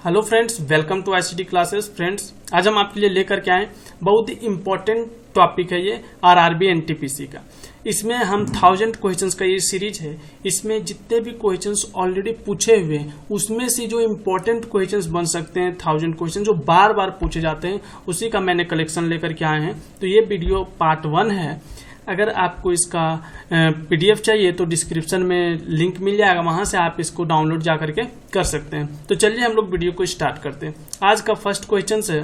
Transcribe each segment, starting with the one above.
Hello friends, welcome to ICT classes. Friends, आज हम आपके लिए लेकर के आए बहुत ही इम्पोर्टेंट टॉपिक है ये आरआरबी एनटीपीसी का। इसमें हम 1000 क्वेश्चंस का ये सीरीज है। इसमें जितने भी क्वेश्चंस ऑलरेडी पूछे हुए हैं उसमें से जो इम्पोर्टेंट क्वेश्चंस बन सकते हैं 1000 क्वेश्चन जो बार बार पूछे जाते हैं उसी का मैंने कलेक्शन लेकर के आए हैं। तो ये वीडियो पार्ट 1 है। अगर आपको इसका पीडीएफ चाहिए तो डिस्क्रिप्शन में लिंक मिल जाएगा, वहां से आप इसको डाउनलोड जा करके कर सकते हैं। तो चलिए हम लोग वीडियो को स्टार्ट करते हैं। आज का फर्स्ट क्वेश्चन है,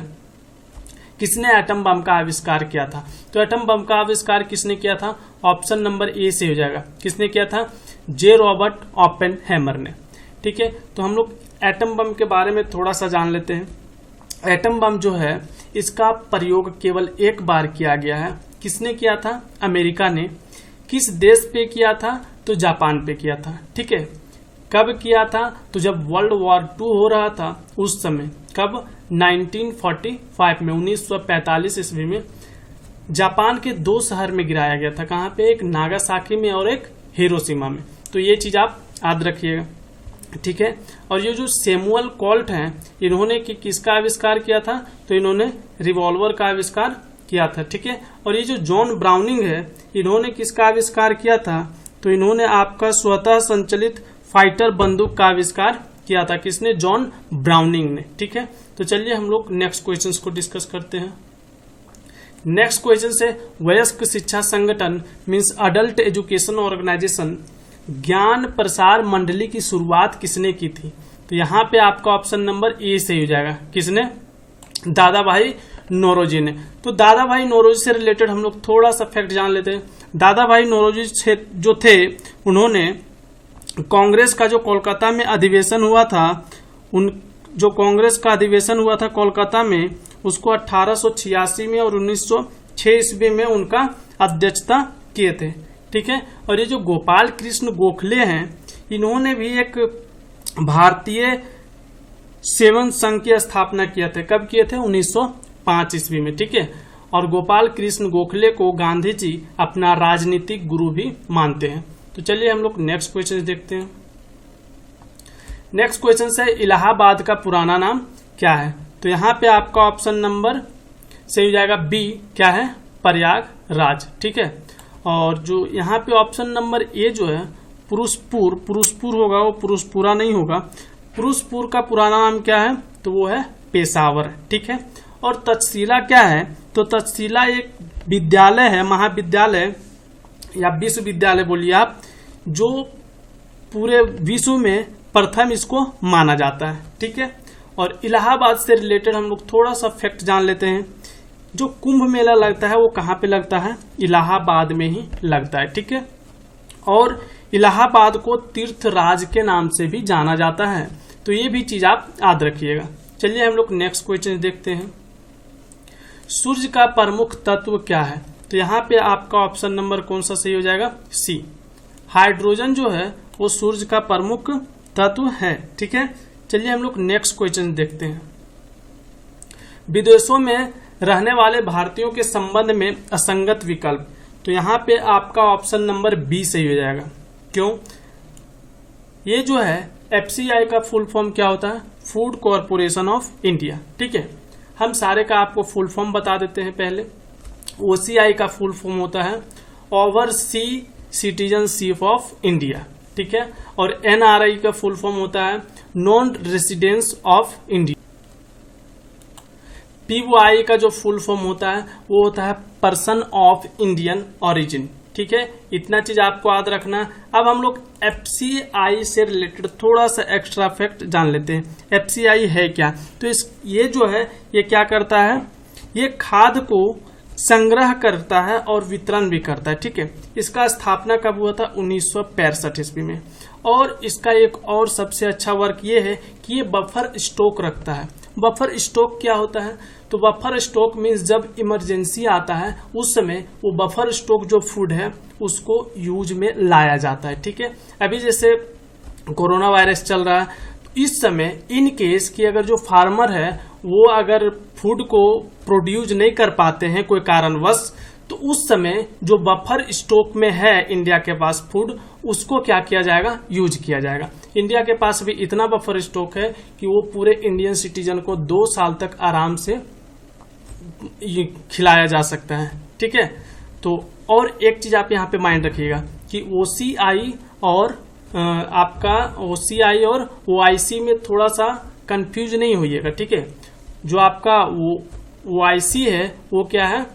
किसने एटम बम का आविष्कार किया था? तो एटम बम का आविष्कार किसने किया था? ऑप्शन नंबर ए से हो जाएगा। किसने किया था? जे रॉबर्ट ओपेनहेमर ने। ठीक है, तो हम लोग एटम बम के बारे में थोड़ा सा जान लेते हैं। एटम बम जो है इसका प्रयोग केवल एक बार किया गया है। किसने किया था? अमेरिका ने। किस देश पे किया था? तो जापान पे किया था। ठीक है, कब किया था? तो जब वर्ल्ड वॉर 2 हो रहा था उस समय। कब? 1945 में, 1945 ईस्वी में जापान के 2 शहर में गिराया गया था। कहाँ पे? एक नागासाकी में और एक हिरोशिमा में। तो ये चीज आप याद रखिएगा। ठीक है, और ये जो सैमुअल कोल्ट हैं इन्होंने किसका आविष्कार किया था? तो इन्होंने रिवॉल्वर का आविष्कार किया था। ठीक है, और ये जो जॉन ब्राउनिंग है इन्होंने किसका आविष्कार किया था? तो इन्होंने आपका स्वतः संचलित फाइटर बंदूक का आविष्कार किया था। किसने? जॉन ब्राउनिंग ने। ठीक है, तो चलिए हम लोग नेक्स्ट क्वेश्चंस को डिस्कस करते हैं। नेक्स्ट क्वेश्चन से, वयस्क शिक्षा संगठन मीन्स अडल्ट एजुकेशन ऑर्गेनाइजेशन ज्ञान प्रसार मंडली की शुरुआत किसने की थी? तो यहाँ पे आपका ऑप्शन नंबर ए से हो जाएगा। किसने? दादा भाई नौरोजी ने। तो दादा भाई नौरोजी से रिलेटेड हम लोग थोड़ा सा फैक्ट जान लेते हैं। दादा भाई नौरोजी जो थे उन्होंने कांग्रेस का जो कोलकाता में अधिवेशन हुआ था, जो कांग्रेस का अधिवेशन हुआ था कोलकाता में, उसको 1886 में और 1906 ईस्वी में उनका अध्यक्षता किए थे। ठीक है, और ये जो गोपाल कृष्ण गोखले हैं इन्होंने भी एक भारतीय सेवन संघ की स्थापना किया था। कब किए थे? 1905 ईस्वी में। ठीक है, और गोपाल कृष्ण गोखले को गांधी जी अपना राजनीतिक गुरु भी मानते हैं। तो चलिए हम लोग नेक्स्ट क्वेश्चन देखते हैं। नेक्स्ट क्वेश्चन है, इलाहाबाद का पुराना नाम क्या है? तो यहाँ पे आपका ऑप्शन नंबर से हो जाएगा बी। क्या है? प्रयागराज। ठीक है, और जो यहाँ पे ऑप्शन नंबर ए जो है पुरुषपुर होगा, वो पुरुषपुरा नहीं होगा। पुरुषपुर का पुराना नाम क्या है? तो वो है पेशावर। ठीक है, और तक्षशिला क्या है? तो तक्षशिला एक विद्यालय है, महाविद्यालय या विश्वविद्यालय बोलिए आप, जो पूरे विश्व में प्रथम इसको माना जाता है। ठीक है, और इलाहाबाद से रिलेटेड हम लोग थोड़ा सा फैक्ट जान लेते हैं। जो कुंभ मेला लगता है वो कहाँ पे लगता है? इलाहाबाद में ही लगता है। ठीक है, और इलाहाबाद को तीर्थ राज के नाम से भी जाना जाता है। तो ये भी चीज आप याद रखिएगा। चलिए हम लोग नेक्स्ट क्वेश्चन देखते हैं। सूर्य का प्रमुख तत्व क्या है? तो यहाँ पे आपका ऑप्शन नंबर कौन सा सही हो जाएगा? सी। हाइड्रोजन जो है वो सूर्य का प्रमुख तत्व है। ठीक है, चलिए हम लोग नेक्स्ट क्वेश्चन देखते हैं। विदेशों में रहने वाले भारतीयों के संबंध में असंगत विकल्प। तो यहाँ पे आपका ऑप्शन नंबर बी सही हो जाएगा। क्यों? ये जो है एफसीआई का फुल फॉर्म क्या होता है? Food corporation of India. ठीक है, हम सारे का आपको फुल फॉर्म बता देते हैं पहले। ओसीआई का फुल फॉर्म होता है ओवरसी सिटीजनशिप ऑफ इंडिया। ठीक है, और एनआरआई का फुल फॉर्म होता है non residence of India. POI का जो फुल फॉर्म होता है वो होता है पर्सन ऑफ इंडियन ओरिजिन। ठीक है, इतना चीज आपको याद रखना। अब हम लोग एफसीआई से रिलेटेड थोड़ा सा एक्स्ट्रा फैक्ट जान लेते हैं। एफसीआई है क्या? तो ये जो है ये क्या करता है? ये खाद को संग्रह करता है और वितरण भी करता है। ठीक है, इसका स्थापना कब हुआ था? 1965 ईस्वी में। और इसका एक और सबसे अच्छा वर्क ये है कि ये बफर स्टॉक रखता है। बफर स्टॉक क्या होता है? तो बफर स्टॉक मीन्स जब इमरजेंसी आता है उस समय वो बफर स्टॉक जो फूड है उसको यूज में लाया जाता है। ठीक है, अभी जैसे कोरोना वायरस चल रहा है, इस समय इन केस कि अगर जो फार्मर है वो अगर फूड को प्रोड्यूस नहीं कर पाते हैं कोई कारणवश, तो उस समय जो बफर स्टॉक में है इंडिया के पास फूड, उसको क्या किया जाएगा, यूज किया जाएगा। इंडिया के पास भी इतना बफर स्टॉक है कि वो पूरे इंडियन सिटीजन को 2 साल तक आराम से खिलाया जा सकता है। ठीक है, तो और एक चीज आप यहाँ पे माइंड रखिएगा कि OCI और आपका OCI और OIC में थोड़ा सा कंफ्यूज नहीं होइएगा। ठीक है, जो आपका OIC है वो क्या है,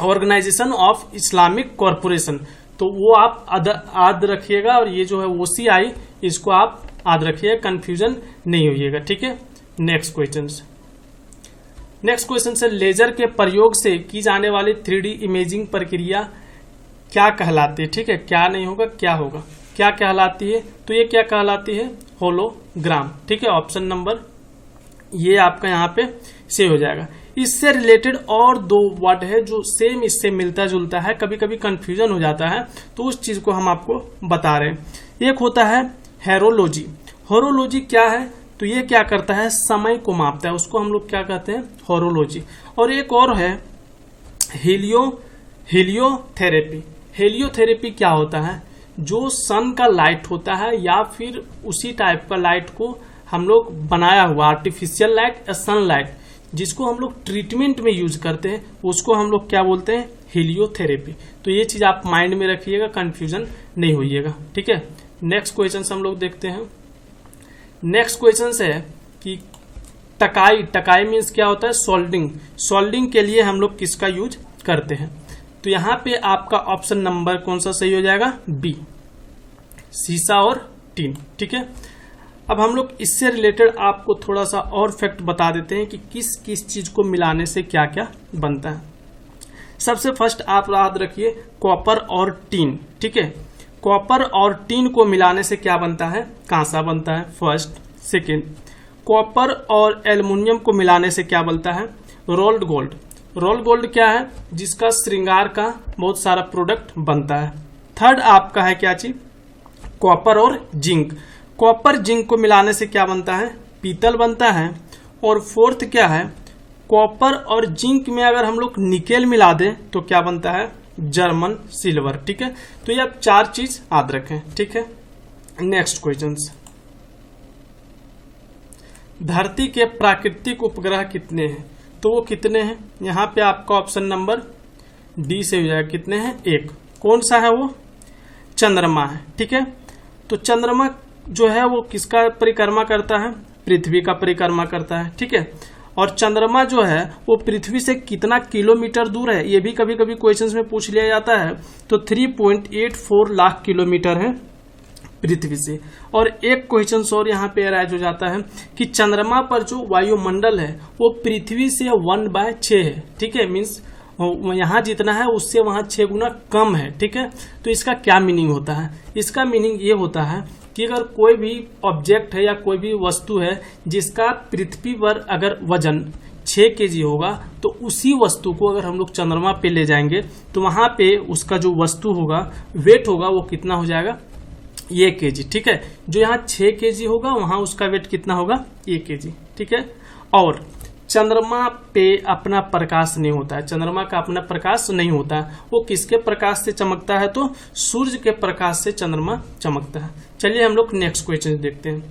ऑर्गेनाइजेशन ऑफ इस्लामिक कॉरपोरेशन, तो वो आप याद रखिएगा, और ये जो है OCI इसको आप याद रखिएगा, कंफ्यूजन नहीं होइएगा। ठीक है, नेक्स्ट क्वेश्चन से लेजर के प्रयोग से की जाने वाली 3D इमेजिंग प्रक्रिया क्या कहलाती है। ठीक है, क्या नहीं होगा, क्या होगा, क्या कहलाती है, तो ये क्या कहलाती है, होलोग्राम। ठीक है, ऑप्शन नंबर ये आपका यहाँ पे सेव हो जाएगा। इससे रिलेटेड और 2 वर्ड है जो सेम इससे मिलता जुलता है, कभी कभी कंफ्यूजन हो जाता है, तो उस चीज को हम आपको बता रहे हैं। एक होता है हेरोलॉजी। होरोलॉजी क्या है, तो ये क्या करता है, समय को मापता है, उसको हम लोग क्या कहते हैं, होरोलॉजी। और एक और है हेलियोथेरेपी। हेलियोथेरेपी क्या होता है, जो सन का लाइट होता है या फिर उसी टाइप का लाइट को हम लोग बनाया हुआ आर्टिफिशियल लाइट या सनलाइट, जिसको हम लोग ट्रीटमेंट में यूज करते हैं, उसको हम लोग क्या बोलते हैं, हेलियोथेरेपी। तो ये चीज आप माइंड में रखिएगा, कंफ्यूजन नहीं होइएगा। ठीक है, नेक्स्ट क्वेश्चन हम लोग देखते हैं। नेक्स्ट क्वेश्चन है कि टकाई। टकाई मीन्स क्या होता है, सोल्डिंग। सोल्डिंग के लिए हम लोग किसका यूज करते हैं, तो यहाँ पे आपका ऑप्शन नंबर कौन सा सही हो जाएगा, बी, सीसा और टीन। ठीक है, अब हम लोग इससे रिलेटेड आपको थोड़ा सा और फैक्ट बता देते हैं कि किस किस चीज को मिलाने से क्या क्या बनता है। सबसे फर्स्ट आप याद रखिए कॉपर और टीन। ठीक है, कॉपर और टीन को मिलाने से क्या बनता है, कांसा बनता है, फर्स्ट। सेकेंड, कॉपर और एल्युमिनियम को मिलाने से क्या बनता है, रोल्ड गोल्ड। रोल्ड गोल्ड क्या है, जिसका श्रृंगार का बहुत सारा प्रोडक्ट बनता है। थर्ड आपका है क्या चीज, कॉपर और जिंक। कॉपर जिंक को मिलाने से क्या बनता है, पीतल बनता है। और फोर्थ क्या है, कॉपर और जिंक में अगर हम लोग निकेल मिला दें तो क्या बनता है, जर्मन सिल्वर। ठीक है, तो ये आप 4 चीज याद रखें। ठीक है, नेक्स्ट क्वेश्चन, धरती के प्राकृतिक उपग्रह कितने हैं, तो वो कितने हैं, यहाँ पे आपका ऑप्शन नंबर डी से हो जाएगा, कितने हैं, 1। कौन सा है वो, चंद्रमा है। ठीक है, तो चंद्रमा जो है वो किसका परिक्रमा करता है, पृथ्वी का परिक्रमा करता है। ठीक है, और चंद्रमा जो है वो पृथ्वी से कितना किलोमीटर दूर है, ये भी कभी कभी क्वेश्चंस में पूछ लिया जाता है। तो 3.84 लाख किलोमीटर है पृथ्वी से। और एक क्वेश्चन और यहाँ पे राइज हो जाता है कि चंद्रमा पर जो वायुमंडल है वो पृथ्वी से 1/6 है। ठीक है, मीन्स यहाँ जितना है उससे वहाँ 6 गुना कम है। ठीक है, तो इसका क्या मीनिंग होता है, इसका मीनिंग ये होता है कि अगर कोई भी ऑब्जेक्ट है या कोई भी वस्तु है जिसका पृथ्वी पर अगर वजन 6 kg होगा, तो उसी वस्तु को अगर हम लोग चंद्रमा पे ले जाएंगे तो वहां पे उसका जो वस्तु होगा, वेट होगा, वो कितना हो जाएगा, 1 kg। ठीक है, जो यहाँ 6 kg होगा वहां उसका वेट कितना होगा, 1 kg। ठीक है, और चंद्रमा पे अपना प्रकाश नहीं होता है, चंद्रमा का अपना प्रकाश नहीं होता है, वो किसके प्रकाश से चमकता है, तो सूर्य के प्रकाश से चंद्रमा चमकता है। चलिए हम लोग नेक्स्ट क्वेश्चन देखते हैं।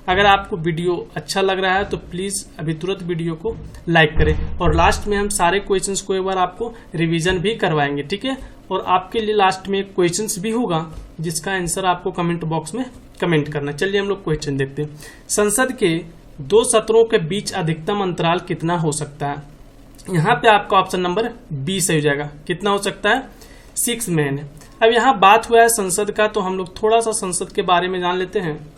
अगर आपको वीडियो अच्छा लग रहा है तो प्लीज अभी तुरंत वीडियो को लाइक करें, और लास्ट में हम सारे क्वेश्चंस को एक बार आपको रिवीजन भी करवाएंगे। ठीक है, और आपके लिए लास्ट में एक क्वेश्चंस भी होगा जिसका आंसर आपको कमेंट बॉक्स में कमेंट करना। चलिए हम लोग क्वेश्चन देखते हैं। संसद के 2 सत्रों के बीच अधिकतम अंतराल कितना हो सकता है, यहाँ पे आपका ऑप्शन नंबर बी सही हो जाएगा, कितना हो सकता है, 6 महीने। अब यहाँ बात हुआ है संसद का, तो हम लोग थोड़ा सा संसद के बारे में जान लेते हैं।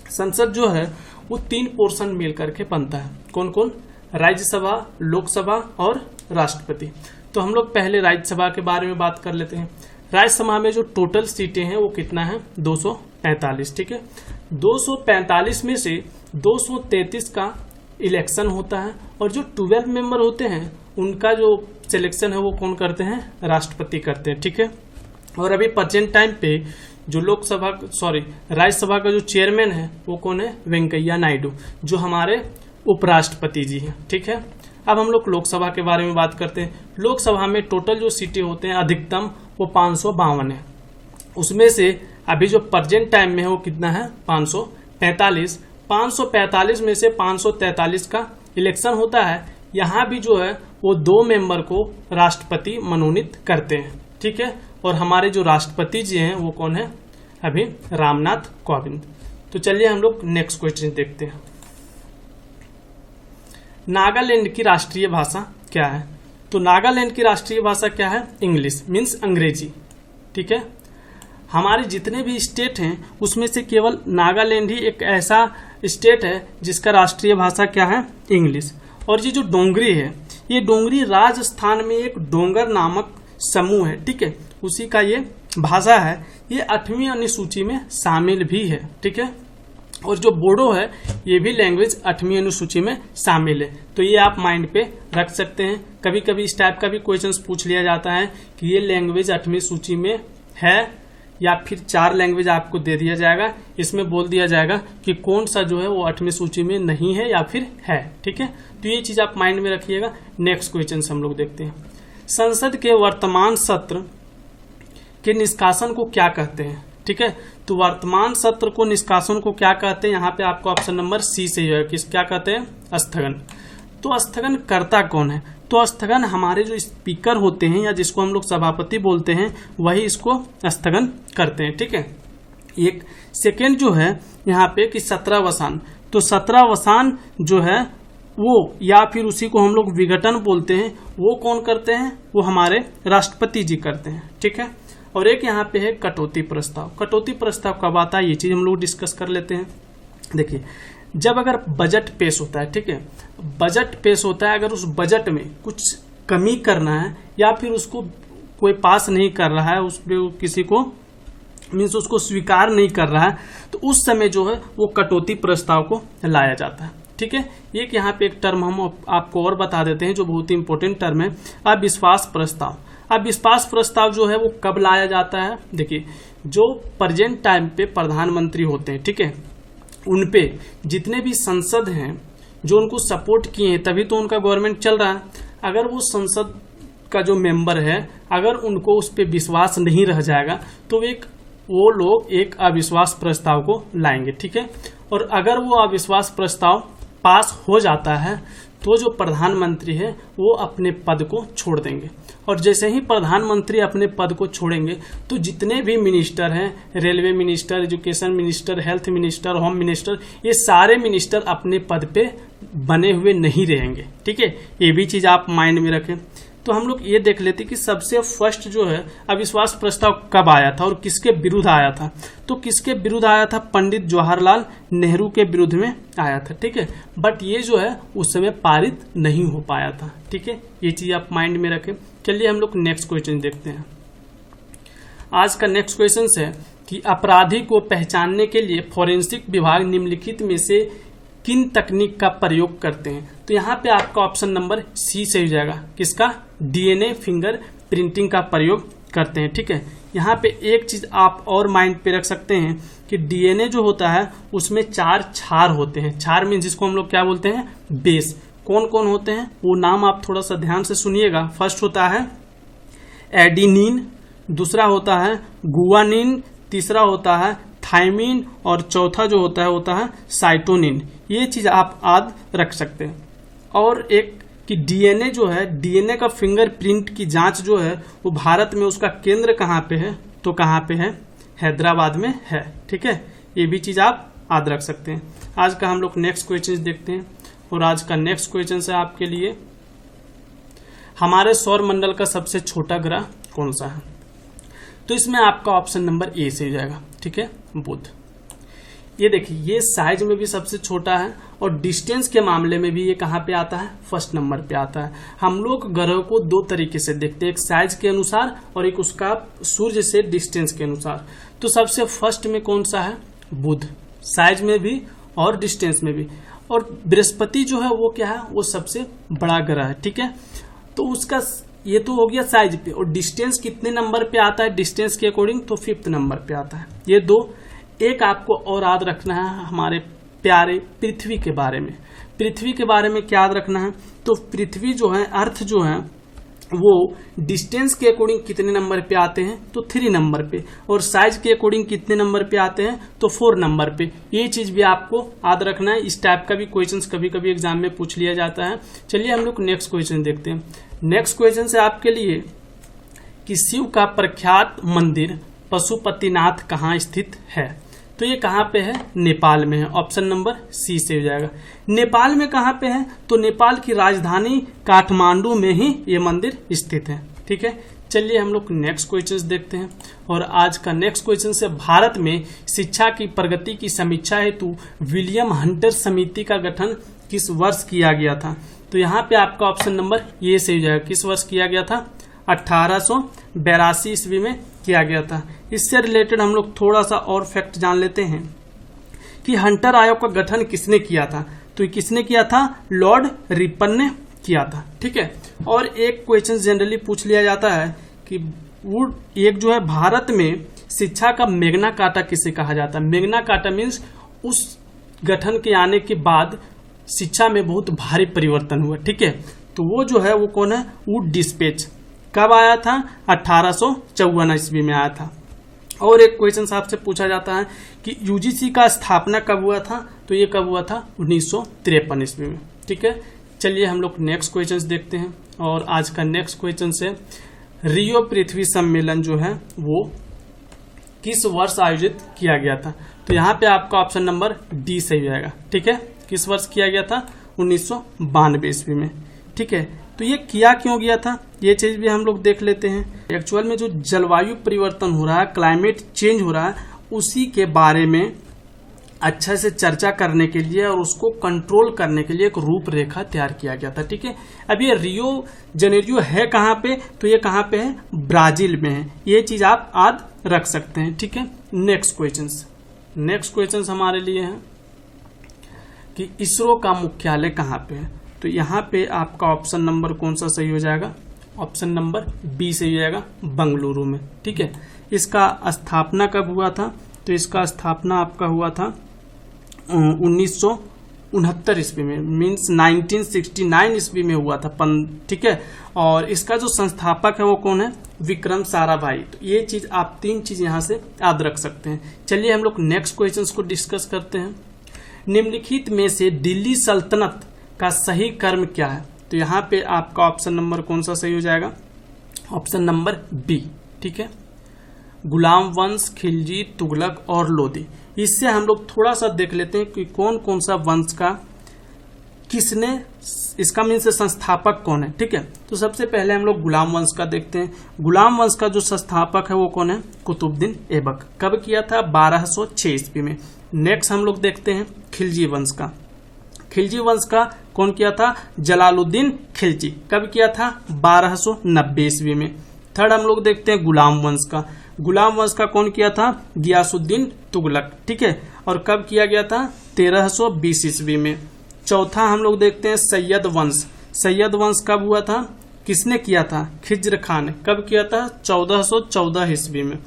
संसद जो है वो 3 पोर्शन मिल करके बनता है। कौन कौन, राज्यसभा, लोकसभा और राष्ट्रपति। तो हम लोग पहले राज्यसभा के बारे में बात कर लेते हैं। राज्यसभा में जो टोटल सीटें हैं वो कितना है, 245। ठीक है, 245 में से 233 का इलेक्शन होता है, और जो 12 मेंबर होते हैं उनका जो सिलेक्शन है वो कौन करते हैं, राष्ट्रपति करते हैं। ठीक है, और अभी प्रेजेंट टाइम पे जो राज्यसभा का जो चेयरमैन है वो कौन है, वेंकैया नायडू, जो हमारे उपराष्ट्रपति जी हैं। ठीक है, अब हम लोग लोकसभा के बारे में बात करते हैं। लोकसभा में टोटल जो सीटें होते हैं अधिकतम वो 552 है। उसमें से अभी जो प्रेजेंट टाइम में है वो कितना है 545। 545 में से 543 का इलेक्शन होता है। यहाँ भी जो है वो 2 मेंबर को राष्ट्रपति मनोनीत करते हैं, ठीक है। और हमारे जो राष्ट्रपति जी हैं वो कौन है अभी, रामनाथ कोविंद। तो चलिए हम लोग नेक्स्ट क्वेश्चन देखते हैं। नागालैंड की राष्ट्रीय भाषा क्या है? तो नागालैंड की राष्ट्रीय भाषा क्या है? इंग्लिश मीन्स अंग्रेजी, ठीक है। हमारे जितने भी स्टेट हैं उसमें से केवल नागालैंड ही एक ऐसा स्टेट है जिसका राष्ट्रीय भाषा क्या है? इंग्लिश। और ये जो डोंगरी है, ये डोंगरी राजस्थान में एक डोंगर नामक समूह है, ठीक है, उसी का ये भाषा है। ये 8वीं अनुसूची में शामिल भी है, ठीक है। और जो बोडो है ये भी लैंग्वेज 8वीं अनुसूची में शामिल है। तो ये आप माइंड पे रख सकते हैं। कभी कभी इस टाइप का भी क्वेश्चंस पूछ लिया जाता है कि ये लैंग्वेज 8वीं सूची में है, या फिर 4 लैंग्वेज आपको दे दिया जाएगा, इसमें बोल दिया जाएगा कि कौन सा जो है वो 8वीं सूची में नहीं है या फिर है, ठीक है। तो ये चीज आप माइंड में रखिएगा। नेक्स्ट क्वेश्चन हम लोग देखते हैं। संसद के वर्तमान सत्र के निष्कासन को क्या कहते हैं, ठीक है। तो वर्तमान सत्र को निष्कासन को क्या कहते हैं? यहाँ पे आपको ऑप्शन नंबर सी से है, किस क्या कहते हैं? स्थगन। तो स्थगन करता कौन है? तो स्थगन हमारे जो स्पीकर होते हैं या जिसको हम लोग सभापति बोलते हैं वही इसको स्थगन करते हैं, ठीक है। एक सेकेंड जो है यहाँ पे कि 17 तो 17 जो है वो या फिर उसी को हम लोग विघटन बोलते हैं, वो कौन करते हैं? वो हमारे राष्ट्रपति जी करते हैं, ठीक है। और एक यहाँ पे है कटौती प्रस्ताव। कटौती प्रस्ताव कब आता है ये चीज हम लोग डिस्कस कर लेते हैं। देखिए, जब अगर बजट पेश होता है, ठीक है, बजट पेश होता है, अगर उस बजट में कुछ कमी करना है या फिर उसको कोई पास नहीं कर रहा है, उस पे किसी को मीन्स उसको स्वीकार नहीं कर रहा है, तो उस समय जो है वो कटौती प्रस्ताव को लाया जाता है, ठीक है। एक यहाँ पे एक टर्म हम आपको और बता देते हैं जो बहुत ही इंपॉर्टेंट टर्म है, अविश्वास प्रस्ताव। अविश्वास प्रस्ताव जो है वो कब लाया जाता है? देखिए, जो प्रेजेंट टाइम पे प्रधानमंत्री होते हैं, ठीक है, उनपे जितने भी संसद हैं जो उनको सपोर्ट किए हैं तभी तो उनका गवर्नमेंट चल रहा है। अगर वो संसद का जो मेंबर है अगर उनको उस पर विश्वास नहीं रह जाएगा तो वो लोग एक अविश्वास प्रस्ताव को लाएंगे, ठीक है। और अगर वो अविश्वास प्रस्ताव पास हो जाता है तो जो प्रधानमंत्री है वो अपने पद को छोड़ देंगे। और जैसे ही प्रधानमंत्री अपने पद को छोड़ेंगे तो जितने भी मिनिस्टर हैं, railway minister, education minister, health minister, home minister, ये सारे मिनिस्टर अपने पद पे बने हुए नहीं रहेंगे, ठीक है। ये भी चीज आप माइंड में रखें। तो हम लोग ये देख लेते कि सबसे फर्स्ट जो है अविश्वास प्रस्ताव कब आया था और किसके विरुद्ध आया था। तो किसके विरुद्ध आया था? पंडित जवाहरलाल नेहरू के विरुद्ध में आया था, ठीक है। बट ये जो है उस समय पारित नहीं हो पाया था, ठीक है। ये चीज आप माइंड में रखें। चलिए हम लोग नेक्स्ट क्वेश्चन देखते हैं। आज का नेक्स्ट क्वेश्चन है कि अपराधी को पहचानने के लिए फोरेंसिक विभाग निम्नलिखित में से किन तकनीक का प्रयोग करते हैं? तो यहाँ पे आपका ऑप्शन नंबर सी से हो जाएगा, किसका? डीएनए फिंगर प्रिंटिंग का प्रयोग करते हैं, ठीक है। यहाँ पे एक चीज आप और माइंड पे रख सकते हैं कि डीएनए जो होता है उसमें 4 क्षार होते हैं। क्षार मीन जिसको हम लोग क्या बोलते हैं? बेस। कौन कौन होते हैं वो नाम आप थोड़ा सा ध्यान से सुनिएगा। फर्स्ट होता है एडिनिन, दूसरा होता है गुआनिन, तीसरा होता है थाइमिन और चौथा जो होता है साइटोनिन। ये चीज आप याद रख सकते हैं। और एक कि डीएनए जो है, डीएनए का फिंगरप्रिंट की जांच जो है वो भारत में उसका केंद्र कहाँ पे है? तो कहाँ पे है? हैदराबाद में है, ठीक है। ये भी चीज आप याद रख सकते हैं। आज का हम लोग नेक्स्ट क्वेश्चन देखते हैं। और आज का नेक्स्ट क्वेश्चन है आपके लिए, हमारे सौर मंडल का सबसे छोटा ग्रह कौन सा है? तो इसमें आपका ऑप्शन नंबर ए से हो जाएगा, ठीक है, बुध। ये देखिए, ये साइज में भी सबसे छोटा है और डिस्टेंस के मामले में भी ये कहाँ पे आता है? फर्स्ट नंबर पे आता है। हम लोग ग्रह को 2 तरीके से देखते हैं, एक साइज के अनुसार और एक उसका सूर्य से डिस्टेंस के अनुसार। तो सबसे फर्स्ट में कौन सा है? बुध, साइज में भी और डिस्टेंस में भी। और बृहस्पति जो है वो क्या है? वो सबसे बड़ा ग्रह है, ठीक है। तो उसका ये तो हो गया साइज पे, और डिस्टेंस कितने नंबर पे आता है डिस्टेंस के अकॉर्डिंग? तो 5th नंबर पे आता है। ये 2। एक आपको और याद रखना है हमारे प्यारे पृथ्वी के बारे में। पृथ्वी के बारे में क्या याद रखना है, तो पृथ्वी जो है, अर्थ जो है, वो डिस्टेंस के अकॉर्डिंग कितने नंबर पे आते हैं, तो 3 नंबर पे, और साइज के अकॉर्डिंग कितने नंबर पे आते हैं, तो 4 नंबर पे। ये चीज भी आपको याद रखना है। इस टाइप का भी क्वेश्चंस कभी कभी एग्जाम में पूछ लिया जाता है। चलिए हम लोग नेक्स्ट क्वेश्चन देखते हैं। नेक्स्ट क्वेश्चन है आपके लिए कि शिव का प्रख्यात मंदिर पशुपतिनाथ कहाँ स्थित है, तो ये कहाँ पे है, नेपाल में है। ऑप्शन नंबर सी से हो जाएगा। नेपाल में कहाँ पे है, तो नेपाल की राजधानी काठमांडू में ही ये मंदिर स्थित है। ठीक है, चलिए हम लोग नेक्स्ट क्वेश्चन देखते हैं। और आज का नेक्स्ट क्वेश्चन से, भारत में शिक्षा की प्रगति की समीक्षा हेतु विलियम हंटर समिति का गठन किस वर्ष किया गया था, तो यहाँ पे आपका ऑप्शन नंबर ये से हो जाएगा। किस वर्ष किया गया था, 1882 ईस्वी में किया गया था। इससे रिलेटेड हम लोग थोड़ा सा और फैक्ट जान लेते हैं कि हंटर आयोग का गठन किसने किया था, तो किसने किया था, लॉर्ड रिपन ने किया था। ठीक है, और एक क्वेश्चन जनरली पूछ लिया जाता है कि वो एक जो है, भारत में शिक्षा का मैग्ना कार्टा किसे कहा जाता है। मैग्ना कार्टा मीन्स उस गठन के आने के बाद शिक्षा में बहुत भारी परिवर्तन हुआ। ठीक है, तो वो जो है वो कौन है, वुड डिस्पैच। कब आया था, 1854 ईस्वी में आया था। और एक क्वेश्चन आपसे पूछा जाता है कि यूजीसी का स्थापना कब हुआ था, तो ये कब हुआ था, 1953 ईस्वी में। ठीक है, चलिए हम लोग नेक्स्ट क्वेश्चन देखते हैं। और आज का नेक्स्ट क्वेश्चन से, रियो पृथ्वी सम्मेलन जो है वो किस वर्ष आयोजित किया गया था, तो यहाँ पे आपका ऑप्शन नंबर डी सही जाएगा। ठीक है, किस वर्ष किया गया था, 1992 ईस्वी में। ठीक है, तो ये किया क्यों गया था, ये चीज भी हम लोग देख लेते हैं। एक्चुअल में जो जलवायु परिवर्तन हो रहा है, क्लाइमेट चेंज हो रहा है, उसी के बारे में अच्छे से चर्चा करने के लिए और उसको कंट्रोल करने के लिए एक रूपरेखा तैयार किया गया था। ठीक है, अब ये रियो जेनेरियो है कहाँ पे, तो ये कहाँ पे है, ब्राजील में है। ये चीज आप याद रख सकते हैं। ठीक है, नेक्स्ट क्वेश्चन हमारे लिए है कि इसरो का मुख्यालय कहाँ पे है, तो यहाँ पे आपका ऑप्शन नंबर कौन सा सही हो जाएगा, ऑप्शन नंबर बी सही हो जाएगा, बंगलुरु में। ठीक है, इसका स्थापना कब हुआ था, तो इसका स्थापना आपका हुआ था 1969 ईस्वी में, मीन्स 1969 ईस्वी में हुआ था। ठीक है, और इसका जो संस्थापक है वो कौन है, विक्रम साराभाई। तो ये चीज आप 3 चीज यहाँ से याद रख सकते हैं। चलिए हम लोग नेक्स्ट क्वेश्चन को डिस्कस करते हैं। निम्नलिखित में से दिल्ली सल्तनत का सही कर्म क्या है, तो यहाँ पे आपका ऑप्शन नंबर कौन सा सही हो जाएगा, ऑप्शन नंबर बी। ठीक है, गुलाम वंश, खिलजी, तुगलक और लोदी। इससे हम लोग थोड़ा सा देख लेते हैं कि कौन कौन सा वंश का किसने, इसका मीन से संस्थापक कौन है। ठीक है, तो सबसे पहले हम लोग गुलाम वंश का देखते हैं। गुलाम वंश का जो संस्थापक है वो कौन है, कुतुबुद्दीन ऐबक। कब किया था, 1206 ईस्वी में। नेक्स्ट हम लोग देखते हैं खिलजी वंश का। खिलजी वंश का कौन किया था, जलालुद्दीन खिलजी। कब किया था, 1290 ईस्वी में। थर्ड हम लोग देखते हैं गुलाम वंश का। गुलाम वंश का कौन किया था, गियासुद्दीन तुगलक। ठीक है, और कब किया गया था, 1320 ईस्वी में। चौथा हम लोग देखते हैं सैयद वंश। सैयद वंश कब हुआ था, किसने किया था, खिज्र खान। कब किया था, 1414 ईस्वी में।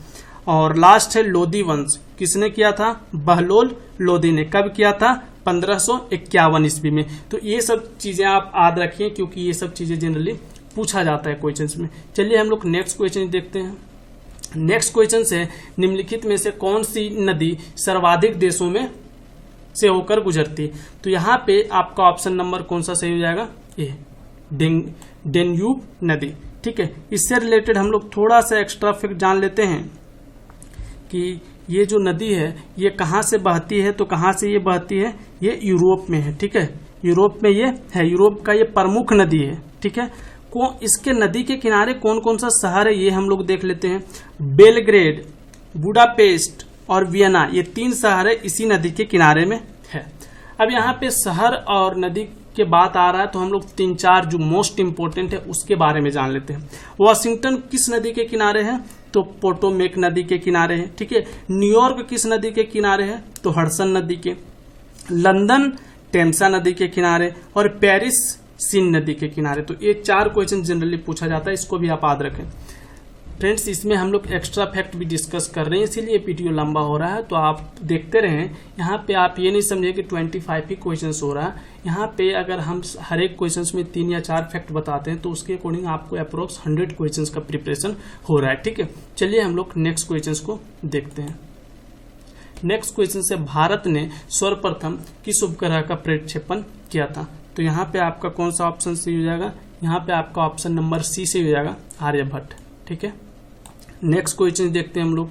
और लास्ट है लोदी वंश, किसने किया था, बहलोल लोदी ने। कब किया था, 1551 ईस्वी में। तो ये सब चीजें आप याद रखिए, क्योंकि ये सब चीजें जनरली पूछा जाता है क्वेश्चंस में। चलिए हम लोग नेक्स्ट क्वेश्चन देखते हैं। नेक्स्ट क्वेश्चन से, निम्नलिखित में से कौन सी नदी सर्वाधिक देशों में से होकर गुजरती है, तो यहाँ पे आपका ऑप्शन नंबर कौन सा सही हो जाएगा, ए, डेन्यूब नदी। ठीक है, इससे रिलेटेड हम लोग थोड़ा सा एक्स्ट्रा फैक्ट जान लेते हैं कि ये जो नदी है ये कहाँ से बहती है, तो कहाँ से ये बहती है, ये यूरोप में है। ठीक है, यूरोप में ये है, यूरोप का ये प्रमुख नदी है। ठीक है, इसके नदी के किनारे कौन कौन सा शहर है ये हम लोग देख लेते हैं। बेलग्रेड, बुडापेस्ट और वियना, ये 3 शहर है इसी नदी के किनारे में है। अब यहाँ पे शहर और नदी के बात आ रहा है, तो हम लोग 3-4 जो मोस्ट इंपोर्टेंट है उसके बारे में जान लेते हैं। वॉशिंगटन किस नदी के किनारे है, तो पोटोमेक नदी के किनारे है। ठीक है, न्यूयॉर्क किस नदी के किनारे है, तो हडसन नदी के। लंदन टेम्सा नदी के किनारे, और पेरिस सीन नदी के किनारे। तो ये 4 क्वेश्चन जनरली पूछा जाता है, इसको भी आप याद रखें। फ्रेंड्स इसमें हम लोग एक्स्ट्रा फैक्ट भी डिस्कस कर रहे हैं, इसीलिए वीडियो लंबा हो रहा है, तो आप देखते रहें। यहाँ पे आप ये नहीं समझे कि 25 ही क्वेश्चंस हो रहा है। यहाँ पे अगर हम हर एक क्वेश्चंस में 3 या 4 फैक्ट बताते हैं तो उसके अकॉर्डिंग आपको अप्रोक्स 100 क्वेश्चंस का प्रिपरेशन हो रहा है। ठीक है, चलिए हम लोग नेक्स्ट क्वेश्चंस को देखते हैं। नेक्स्ट क्वेश्चन से भारत ने सर्वप्रथम किस उपग्रह का प्रक्षेपण किया था? तो यहाँ पे आपका कौन सा ऑप्शन सही हो जाएगा? यहाँ पे आपका ऑप्शन नंबर सी से हो जाएगा, आर्यभट्ट। ठीक है, नेक्स्ट क्वेश्चन देखते हैं हम लोग।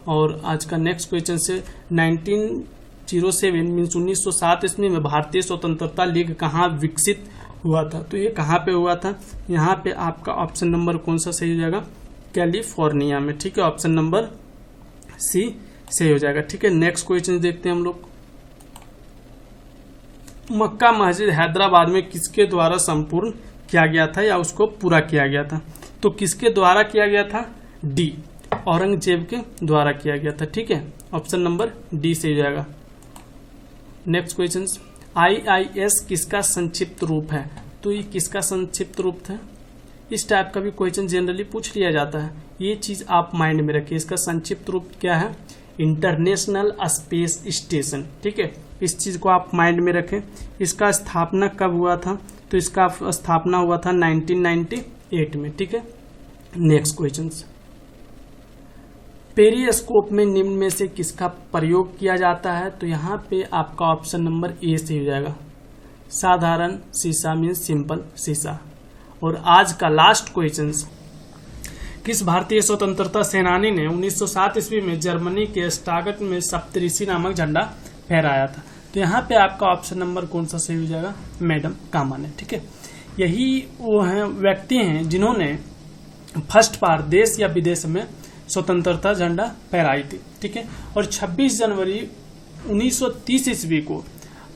और आज का नेक्स्ट क्वेश्चन से 1907 मीन्स 1907 ईस्वी में भारतीय स्वतंत्रता लीग कहाँ विकसित हुआ था? तो ये कहाँ पे हुआ था? यहाँ पे आपका ऑप्शन नंबर कौन सा सही हो जाएगा? कैलिफोर्निया में। ठीक है, ऑप्शन नंबर सी सही हो जाएगा। ठीक है, नेक्स्ट क्वेश्चन देखते हैं हम लोग। मक्का मस्जिद हैदराबाद में किसके द्वारा संपूर्ण किया गया था या उसको पूरा किया गया था? तो किसके द्वारा किया गया था? डी, औरंगजेब के द्वारा किया गया था। ठीक है, ऑप्शन नंबर डी से हो जाएगा। नेक्स्ट क्वेश्चन, IIS किसका संक्षिप्त रूप है? तो ये किसका संक्षिप्त रूप था? इस टाइप का भी क्वेश्चन जनरली पूछ लिया जाता है, ये चीज आप माइंड में रखिए। इसका संक्षिप्त रूप क्या है? International space station. ठीक है, इस चीज को आप माइंड में रखें। इसका स्थापना कब हुआ था? तो इसका स्थापना हुआ था 1998 में। ठीक है, नेक्स्ट क्वेश्चन, पेरिस्कोप में निम्न में से किसका प्रयोग किया जाता है? तो यहाँ पे आपका ऑप्शन नंबर ए से हो जाएगा, साधारण शीशा मीन्स सिंपल शीशा। और आज का लास्ट क्वेश्चन, किस भारतीय स्वतंत्रता सेनानी ने 1907 ईस्वी में जर्मनी के स्टागट में सप्तऋषि नामक झंडा फहराया था? तो यहाँ पे आपका ऑप्शन नंबर कौन सा सही हो जाएगा? मैडम कामा ने। ठीक है, यही वो हैं व्यक्ति हैं जिन्होंने फर्स्ट बार देश या विदेश में स्वतंत्रता झंडा फहराई थी। ठीक है, और 26 जनवरी 1930 ईस्वी को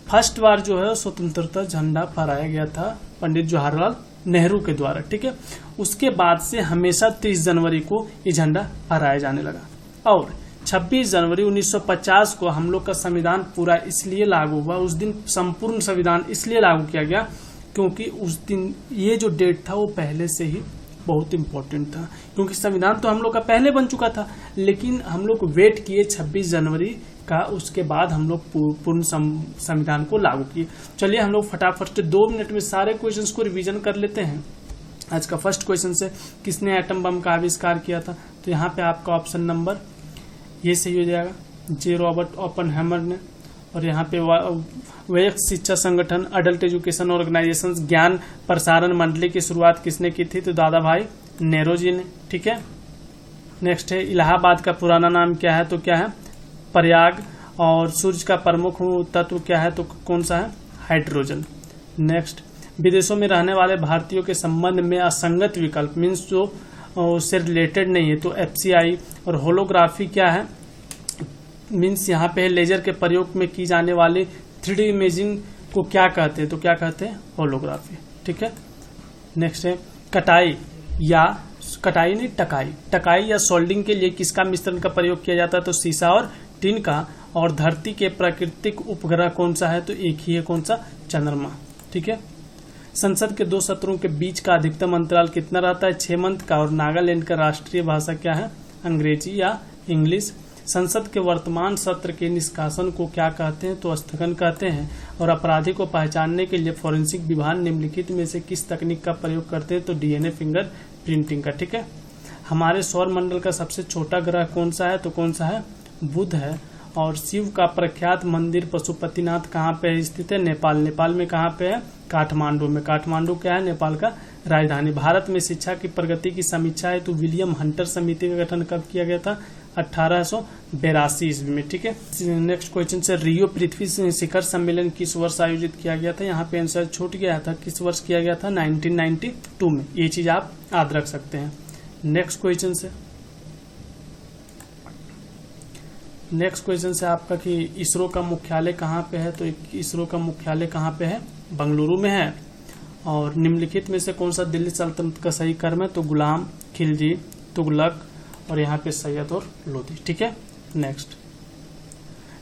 फर्स्ट बार जो है स्वतंत्रता झंडा फहराया गया था पंडित जवाहरलाल नेहरू के द्वारा। ठीक है, उसके बाद से हमेशा 30 जनवरी को ये झंडा फहराया जाने लगा। और 26 जनवरी 1950 को हम लोग का संविधान पूरा इसलिए लागू हुआ, उस दिन संपूर्ण संविधान इसलिए लागू किया गया क्योंकि उस दिन ये जो डेट था वो पहले से ही बहुत इम्पोर्टेंट था, क्योंकि संविधान तो हम लोग का पहले बन चुका था, लेकिन हम लोग वेट किए 26 जनवरी का, उसके बाद हम लोग पूर्ण संविधान को लागू किए। चलिए हम लोग फटाफट से 2 मिनट में सारे क्वेश्चंस को रिवीजन कर लेते हैं। आज का फर्स्ट क्वेश्चन से, किसने एटम बम का आविष्कार किया था? तो यहाँ पे आपका ऑप्शन नंबर ये सही हो जाएगा, जे रॉबर्ट ओपनहेमर ने। और यहाँ पे वैश्विक शिक्षा संगठन अडल्ट एजुकेशन ऑर्गेनाइजेशन ज्ञान प्रसारण मंडली की शुरुआत किसने की थी? तो दादा भाई नेहरू जी ने। ठीक है, नेक्स्ट है, इलाहाबाद का पुराना नाम क्या है? तो क्या है? प्रयाग। और सूर्य का प्रमुख तत्व क्या है? तो कौन सा है? हाइड्रोजन। नेक्स्ट, विदेशों में रहने वाले भारतीयों के संबंध में असंगत विकल्प मीन्स जो उससे रिलेटेड नहीं है, तो FCI। और होलोग्राफी क्या है? मीन्स यहाँ पे लेजर के प्रयोग में की जाने वाली 3D इमेजिंग को क्या कहते हैं? तो क्या कहते हैं? होलोग्राफी। ठीक है, नेक्स्ट है, टकाई नहीं टकाई या सोल्डिंग के लिए किसका मिश्रण का प्रयोग किया जाता है? तो शीशा और टिन का। और धरती के प्राकृतिक उपग्रह कौन सा है? तो एक ही है, कौन सा? चंद्रमा। ठीक है, संसद के 2 सत्रों के बीच का अधिकतम अंतराल कितना रहता है? 6 मंथ का। और नागालैंड का राष्ट्रीय भाषा क्या है? अंग्रेजी या इंग्लिश। संसद के वर्तमान सत्र के निष्कासन को क्या कहते हैं? तो स्थगन कहते हैं। और अपराधी को पहचानने के लिए फोरेंसिक विभाग निम्नलिखित में से किस तकनीक का प्रयोग करते हैं? तो DNA फिंगर प्रिंटिंग का। ठीक है, हमारे सौर मंडल का सबसे छोटा ग्रह कौन सा है? तो कौन सा है? बुध है। और शिव का प्रख्यात मंदिर पशुपतिनाथ कहाँ पे स्थित है? नेपाल में कहाँ पे है? काठमांडू में। काठमांडू क्या है? नेपाल का राजधानी। भारत में शिक्षा की प्रगति की समीक्षा है तो विलियम हंटर समिति का गठन कब किया गया था? 1882 ईस्वी में। ठीक है, नेक्स्ट क्वेश्चन से, रियो पृथ्वी शिखर सम्मेलन किस वर्ष आयोजित किया गया था? यहाँ पे आंसर छूट गया था, किस वर्ष किया गया था? 1992 में। ये चीज आप याद रख सकते हैं। नेक्स्ट क्वेश्चन से आपका कि इसरो का मुख्यालय कहाँ पे है? तो इसरो का मुख्यालय कहाँ पे है? बेंगलुरु में है। और निम्नलिखित में से कौन सा दिल्ली सल्तनत का सही कर्म है? तो गुलाम, खिलजी, तुगलक और यहाँ पे सैयद और लोधी। ठीक है, नेक्स्ट,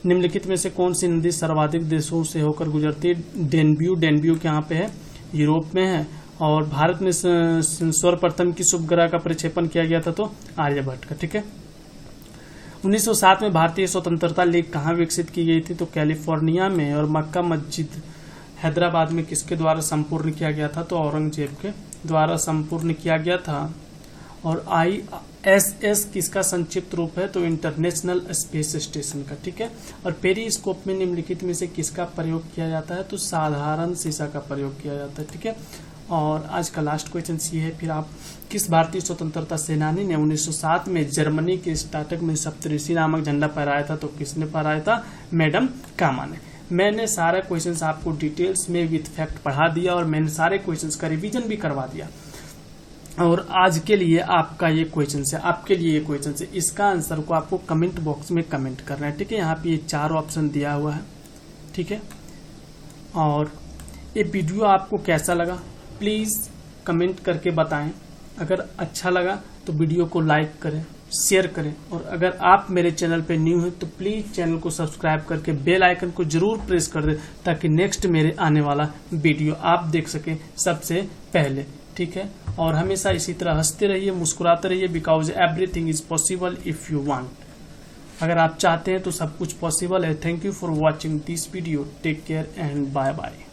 निम्नलिखित में से कौन सी नदी सर्वाधिक देशों से होकर गुजरती है? डेनब्यू। डेनब्यू यहाँ पे है? यूरोप में है। और भारत में सर्वप्रथम किस उपग्रह का प्रक्षेपण किया गया था, तो आर्यभट्ट का। ठीक है। 1907 में भारतीय स्वतंत्रता लीग कहाँ विकसित की गई थी, तो कैलिफोर्निया में। और मक्का मस्जिद हैदराबाद में किसके द्वारा संपूर्ण किया गया था, तो औरंगजेब के द्वारा संपूर्ण किया गया था। और ISS किसका संक्षिप्त रूप है, तो इंटरनेशनल स्पेस स्टेशन का। ठीक है। और पेरिस्कोप में निम्नलिखित में से किसका प्रयोग किया जाता है, तो साधारण शीशा का प्रयोग किया जाता है। ठीक है। और आज का लास्ट क्वेश्चन ये है, फिर आप किस भारतीय स्वतंत्रता सेनानी ने 1907 में जर्मनी के स्टार्टक में सप्तऋषि नामक झंडा फहराया था, तो किसने फहराया था, मैडम कामा ने। मैंने सारे क्वेश्चंस आपको डिटेल्स में विथ फैक्ट पढ़ा दिया और मैंने सारे क्वेश्चंस का रिवीजन भी करवा दिया। और आज के लिए आपका ये क्वेश्चन है, आपके लिए ये क्वेश्चन है, इसका आंसर को आपको कमेंट बॉक्स में कमेंट करना है। ठीक है। यहाँ पे ये 4 ऑप्शन दिया हुआ है। ठीक है। और ये वीडियो आपको कैसा लगा प्लीज कमेंट करके बताएं। अगर अच्छा लगा तो वीडियो को लाइक करें, शेयर करें। और अगर आप मेरे चैनल पे न्यू हैं तो प्लीज चैनल को सब्सक्राइब करके बेल आइकन को जरूर प्रेस कर दें, ताकि नेक्स्ट मेरे आने वाला वीडियो आप देख सकें सबसे पहले। ठीक है। और हमेशा इसी तरह हंसते रहिए, मुस्कुराते रहिए, because everything is possible if you want. अगर आप चाहते हैं तो सब कुछ पॉसिबल है। Thank you for watching this video. Take care and bye bye.